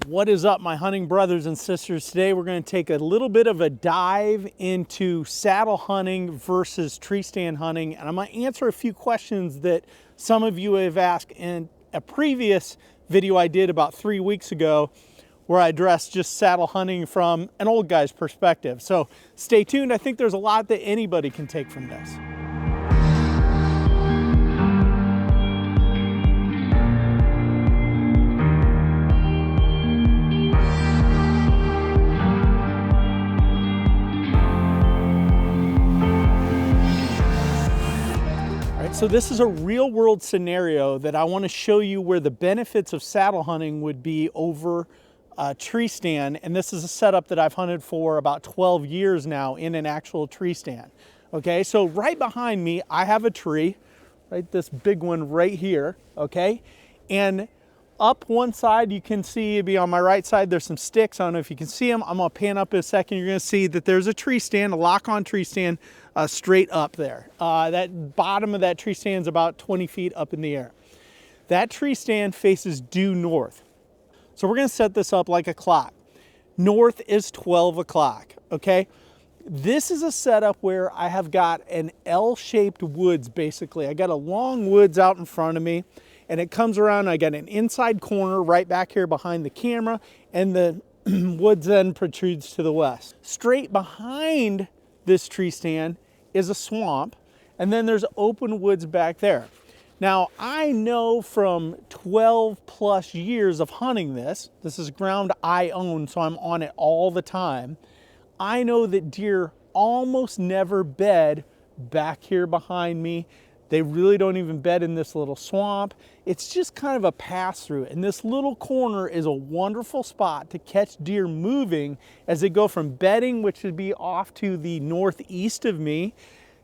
What is up, my hunting brothers and sisters? Today we're going to take a little bit of a dive into saddle hunting versus tree stand hunting, and I'm going to answer a few questions that some of you have asked in a previous video I did about 3 weeks ago, where I addressed just saddle hunting from an old guy's perspective. So stay tuned. I think there's a lot that anybody can take from this. So this is a real world scenario that I want to show you where the benefits of saddle hunting would be over a tree stand. And this is a setup that I've hunted for about 12 years now in an actual tree stand. Okay, so right behind me, I have a tree, right? This big one right here, okay? And up one side, you can see, it'd be on my right side, there's some sticks. I don't know if you can see them. I'm gonna pan up in a second. You're gonna see that there's a tree stand, a lock-on tree stand straight up there. That bottom of that tree stand is about 20 feet up in the air. That tree stand faces due north. So we're gonna set this up like a clock. North is 12 o'clock, okay? This is a setup where I have got an L-shaped woods, basically. I got a long woods out in front of me, and it comes around. I got an inside corner right back here behind the camera, and the woods then protrudes to the west. Straight behind this tree stand is a swamp, and then there's open woods back there. Now, I know from 12 plus years of hunting this is ground I own, so I'm on it all the time. I know that deer almost never bed back here behind me. They really don't even bed in this little swamp. It's just kind of a pass through. And this little corner is a wonderful spot to catch deer moving as they go from bedding, which would be off to the northeast of me,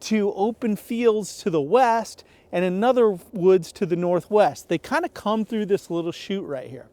to open fields to the west and another woods to the northwest. They kind of come through this little chute right here.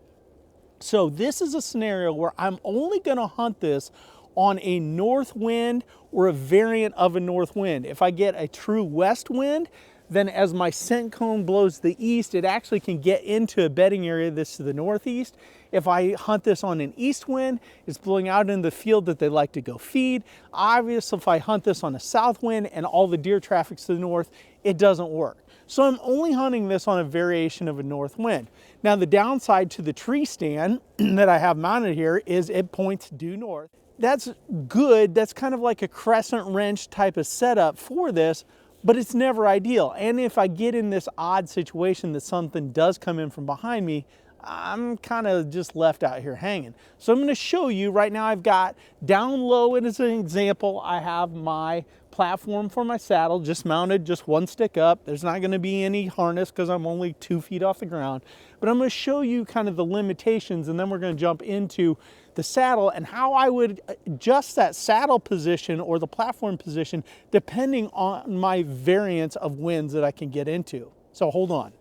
So this is a scenario where I'm only gonna hunt this on a north wind or a variant of a north wind. If I get a true west wind, then as my scent cone blows the east, it actually can get into a bedding area this to the northeast. If I hunt this on an east wind, it's blowing out into the field that they like to go feed. Obviously, if I hunt this on a south wind and all the deer traffic's to the north, it doesn't work. So I'm only hunting this on a variation of a north wind. Now the downside to the tree stand that I have mounted here is it points due north. That's good. That's kind of like a crescent wrench type of setup for this, but it's never ideal. And if I get in this odd situation that something does come in from behind me, I'm kind of just left out here hanging. So I'm going to show you right now. I've got down low, and as an example, I have my platform for my saddle just mounted, just one stick up. There's not going to be any harness because I'm only 2 feet off the ground. But I'm going to show you kind of the limitations, and then we're going to jump into the saddle and how I would adjust that saddle position or the platform position depending on my variance of winds that I can get into. So hold on.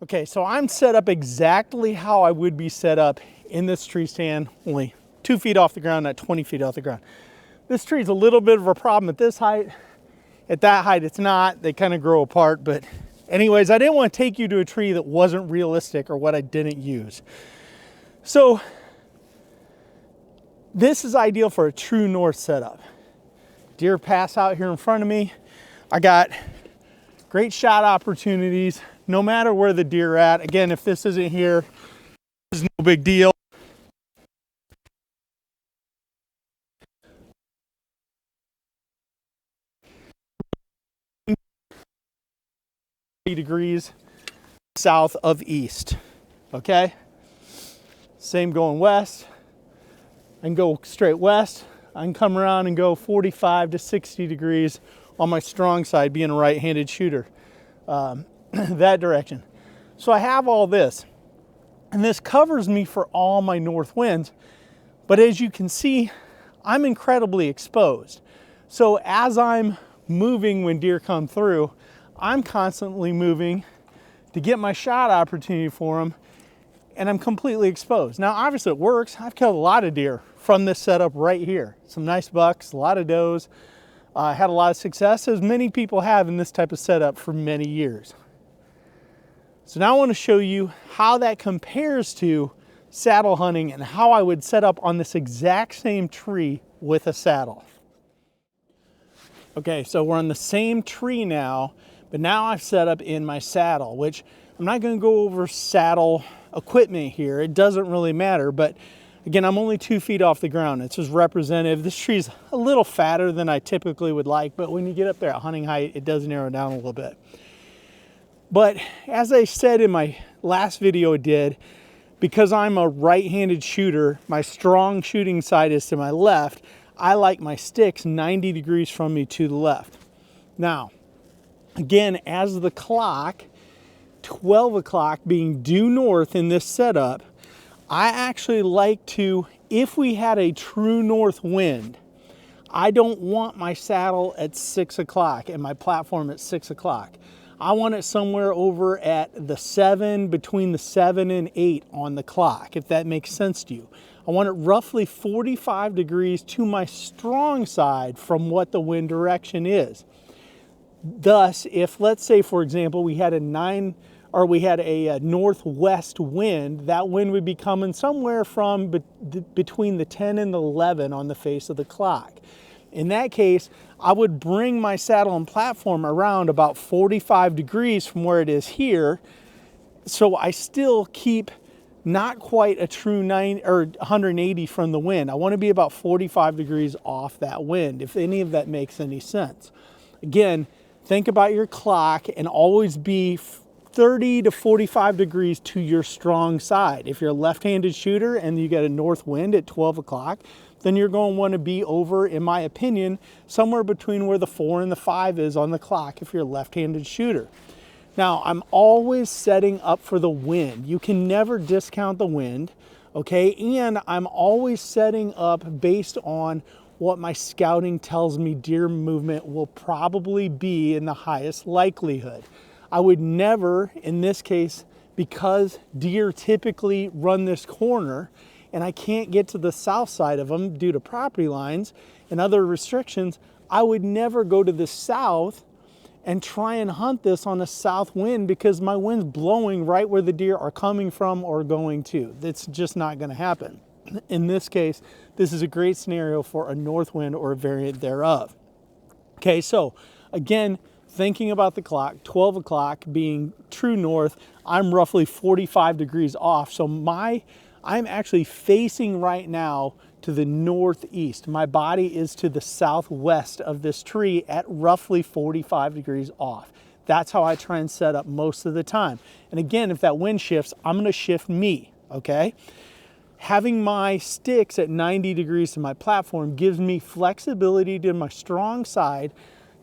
Okay, so I'm set up exactly how I would be set up in this tree stand, only 2 feet off the ground, not 20 feet off the ground. This tree is a little bit of a problem at this height. At that height, it's not. They kind of grow apart. But anyways, I didn't want to take you to a tree that wasn't realistic or what I didn't use. So this is ideal for a true north setup. Deer pass out here in front of me. I got great shot opportunities no matter where the deer are at. Again, if this isn't here, it's no big deal. Degrees south of east, okay? Same going west. I can go straight west. I can come around and go 45 to 60 degrees on my strong side, being a right-handed shooter, that direction. So I have all this, and this covers me for all my north winds. But as you can see, I'm incredibly exposed. So as I'm moving when deer come through, I'm constantly moving to get my shot opportunity for them, and I'm completely exposed. Now, obviously it works. I've killed a lot of deer from this setup right here. Some nice bucks, a lot of does. Had a lot of success, as many people have in this type of setup for many years. So now I want to show you how that compares to saddle hunting and how I would set up on this exact same tree with a saddle. Okay, so we're on the same tree now, but now I've set up in my saddle, which I'm not going to go over saddle equipment here. It doesn't really matter, but again, I'm only 2 feet off the ground. It's just representative. This tree's a little fatter than I typically would like, but when you get up there at hunting height, it does narrow down a little bit. But as I said in my last video I did, because I'm a right-handed shooter, my strong shooting side is to my left. I like my sticks 90 degrees from me to the left. Now, again, as the clock, 12 o'clock being due north in this setup, I actually like to, if we had a true north wind, I don't want my saddle at 6 o'clock and my platform at 6 o'clock. I want it somewhere over at the 7, between the 7 and 8 on the clock, if that makes sense to you. I want it roughly 45 degrees to my strong side from what the wind direction is. Thus, if let's say, for example, we had a northwest wind, that wind would be coming somewhere from between the 10 and the 11 on the face of the clock. In that case, I would bring my saddle and platform around about 45 degrees from where it is here, so I still keep not quite a true 180 from the wind. I want to be about 45 degrees off that wind, if any of that makes any sense. Again, think about your clock and always be 30 to 45 degrees to your strong side. If you're a left-handed shooter and you get a north wind at 12 o'clock, then you're going to want to be over, in my opinion, somewhere between where the 4 and the 5 is on the clock if you're a left-handed shooter. Now, I'm always setting up for the wind. You can never discount the wind, okay? And I'm always setting up based on what my scouting tells me deer movement will probably be in the highest likelihood. I would never, in this case, because deer typically run this corner and I can't get to the south side of them due to property lines and other restrictions, I would never go to the south and try and hunt this on a south wind because my wind's blowing right where the deer are coming from or going to. That's just not going to happen. In this case, this is a great scenario for a north wind or a variant thereof. Okay, so again, thinking about the clock, 12 o'clock being true north, I'm roughly 45 degrees off. So I'm actually facing right now to the northeast. My body is to the southwest of this tree at roughly 45 degrees off. That's how I try and set up most of the time. And again, if that wind shifts, I'm going to shift me, okay? Having my sticks at 90 degrees to my platform gives me flexibility to my strong side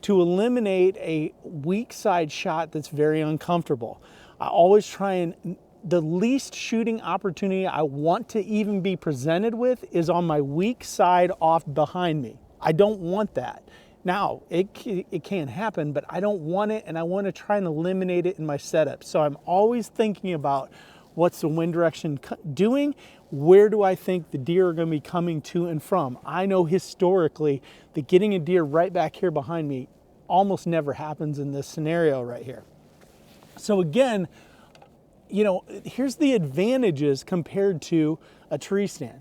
to eliminate a weak side shot that's very uncomfortable. I always try and, the least shooting opportunity I want to even be presented with is on my weak side off behind me. I don't want that. Now, it can happen, but I don't want it, and I want to try and eliminate it in my setup. So I'm always thinking about what's the wind direction doing, where do I think the deer are going to be coming to and from. I know historically that getting a deer right back here behind me almost never happens in this scenario right here. So again, you know, here's the advantages compared to a tree stand.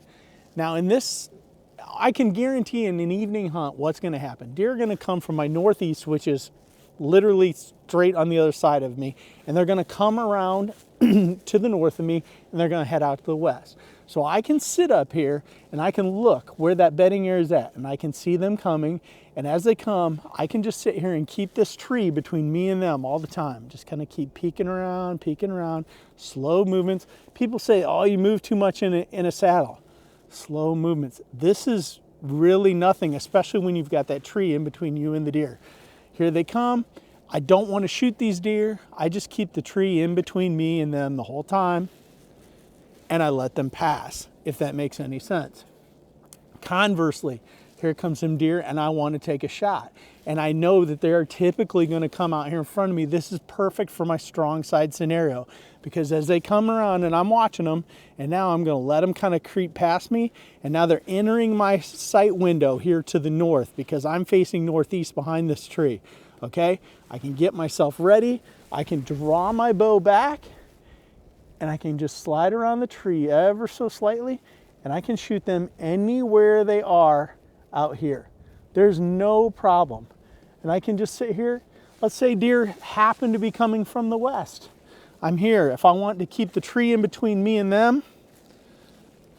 Now in this, I can guarantee in an evening hunt what's going to happen. Deer are going to come from my northeast, which is literally straight on the other side of me, and they're going to come around to the north of me, and they're going to head out to the west. So I can sit up here and I can look where that bedding area is at, and I can see them coming, and as they come, I can just sit here and keep this tree between me and them all the time. Just kind of keep peeking around, slow movements. People say, oh, you move too much in a saddle. Slow movements. This is really nothing, especially when you've got that tree in between you and the deer. Here they come. I don't want to shoot these deer. I just keep the tree in between me and them the whole time, and I let them pass, if that makes any sense. Conversely, here comes some deer and I want to take a shot, and I know that they are typically going to come out here in front of me. This is perfect for my strong side scenario, because as they come around and I'm watching them, and now I'm going to let them kind of creep past me, and now they're entering my sight window here to the north because I'm facing northeast behind this tree. Okay, I can get myself ready, I can draw my bow back, and I can just slide around the tree ever so slightly, and I can shoot them anywhere they are out here. There's no problem. And I can just sit here. Let's say deer happen to be coming from the west. I'm here. If I want to keep the tree in between me and them,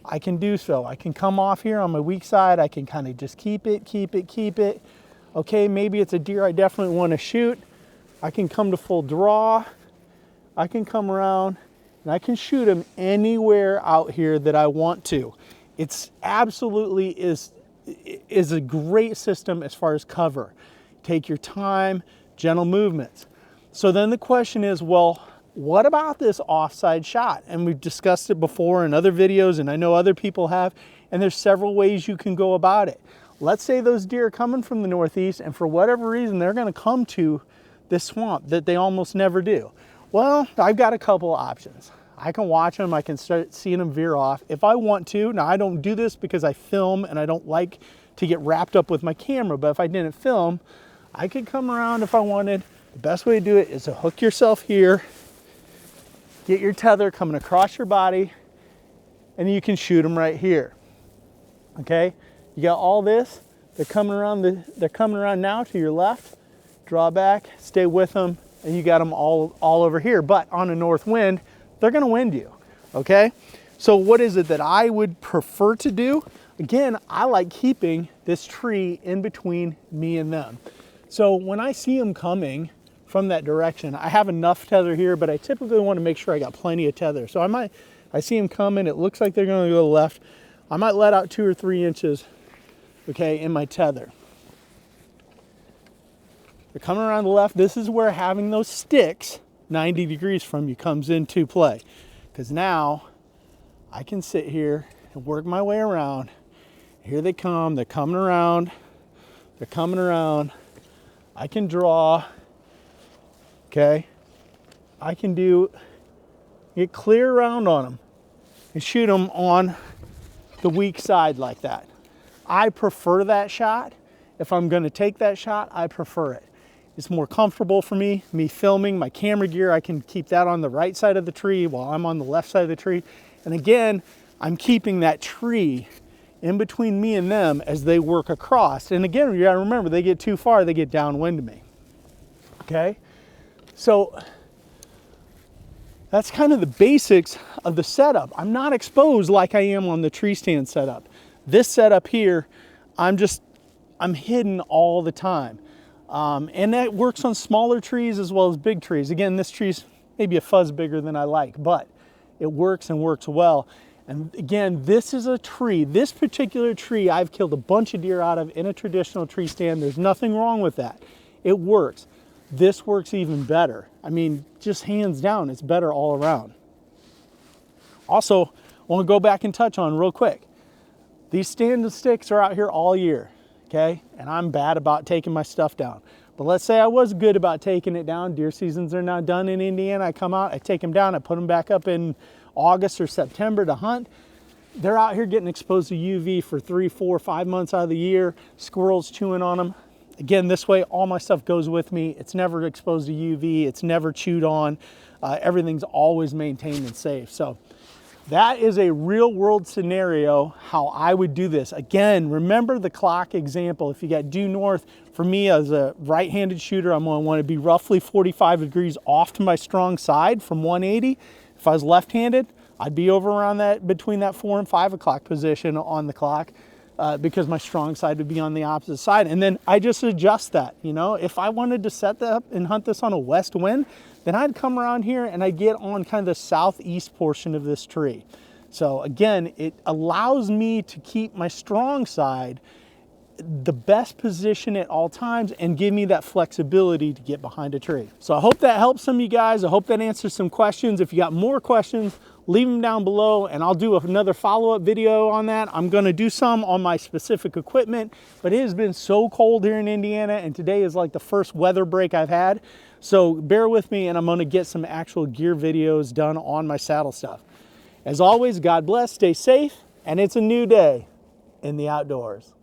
I can do so. I can come off here on my weak side. I can kind of just keep it. Okay, maybe it's a deer I definitely want to shoot. I can come to full draw. I can come around and I can shoot him anywhere out here that I want to. It's absolutely is a great system as far as cover. Take your time, gentle movements. So then the question is, well, what about this offside shot? And we've discussed it before in other videos, and I know other people have, and there's several ways you can go about it. Let's say those deer are coming from the northeast, and for whatever reason, they're gonna come to this swamp that they almost never do. Well, I've got a couple of options. I can watch them, I can start seeing them veer off. If I want to, now I don't do this because I film and I don't like to get wrapped up with my camera, but if I didn't film, I could come around if I wanted. The best way to do it is to hook yourself here, get your tether coming across your body, and you can shoot them right here. Okay, you got all this. They're coming around now to your left. Draw back, stay with them, and you got them all over here. But on a north wind, they're going to wind you. Okay, so what is it that I would prefer to do? Again, I like keeping this tree in between me and them. So when I see them coming from that direction, I have enough tether here, but I typically want to make sure I got plenty of tether. So I see them coming, it looks like they're going to go left. I might let out 2 or 3 inches, okay, in my tether. They're coming around the left. This is where having those sticks 90 degrees from you comes into play. Because now I can sit here and work my way around. Here they come, they're coming around, they're coming around. I can draw, okay? I can get clear around on them and shoot them on the weak side like that. I prefer that shot. If I'm gonna take that shot, I prefer it. It's more comfortable for me filming. My camera gear, I can keep that on the right side of the tree while I'm on the left side of the tree. And again, I'm keeping that tree in between me and them as they work across. And again, you gotta remember, they get too far, they get downwind of me, okay? So that's kind of the basics of the setup. I'm not exposed like I am on the tree stand setup. This setup here, I'm hidden all the time. And that works on smaller trees as well as big trees. Again, this tree's maybe a fuzz bigger than I like, but it works and works well. And again, this is a tree. This particular tree I've killed a bunch of deer out of in a traditional tree stand. There's nothing wrong with that. It works. This works even better. I mean, just hands down, it's better all around. Also, I want to go back and touch on real quick. These stand sticks are out here all year, okay? And I'm bad about taking my stuff down. But let's say I was good about taking it down. Deer seasons are now done in Indiana. I come out, I take them down, I put them back up in August or September to hunt. They're out here getting exposed to UV for 3, 4, 5 months out of the year. Squirrels chewing on them. Again, this way, all my stuff goes with me. It's never exposed to UV. It's never chewed on. Everything's always maintained and safe. So that is a real world scenario how I would do this. Again, remember the clock example. If you got due north, for me as a right-handed shooter, I'm going to want to be roughly 45 degrees off to my strong side from 180. If I was left-handed, I'd be over around that, between that 4 and 5 o'clock position on the clock because my strong side would be on the opposite side. And then I just adjust that, you know. If I wanted to set that up and hunt this on a west wind, then I'd come around here and I'd get on kind of the southeast portion of this tree. So again, it allows me to keep my strong side the best position at all times and give me that flexibility to get behind a tree. So I hope that helps some of you guys. I hope that answers some questions. If you got more questions, leave them down below and I'll do another follow-up video on that. I'm gonna do some on my specific equipment, but it has been so cold here in Indiana and today is like the first weather break I've had. So bear with me and I'm gonna get some actual gear videos done on my saddle stuff. As always, God bless, stay safe, and it's a new day in the outdoors.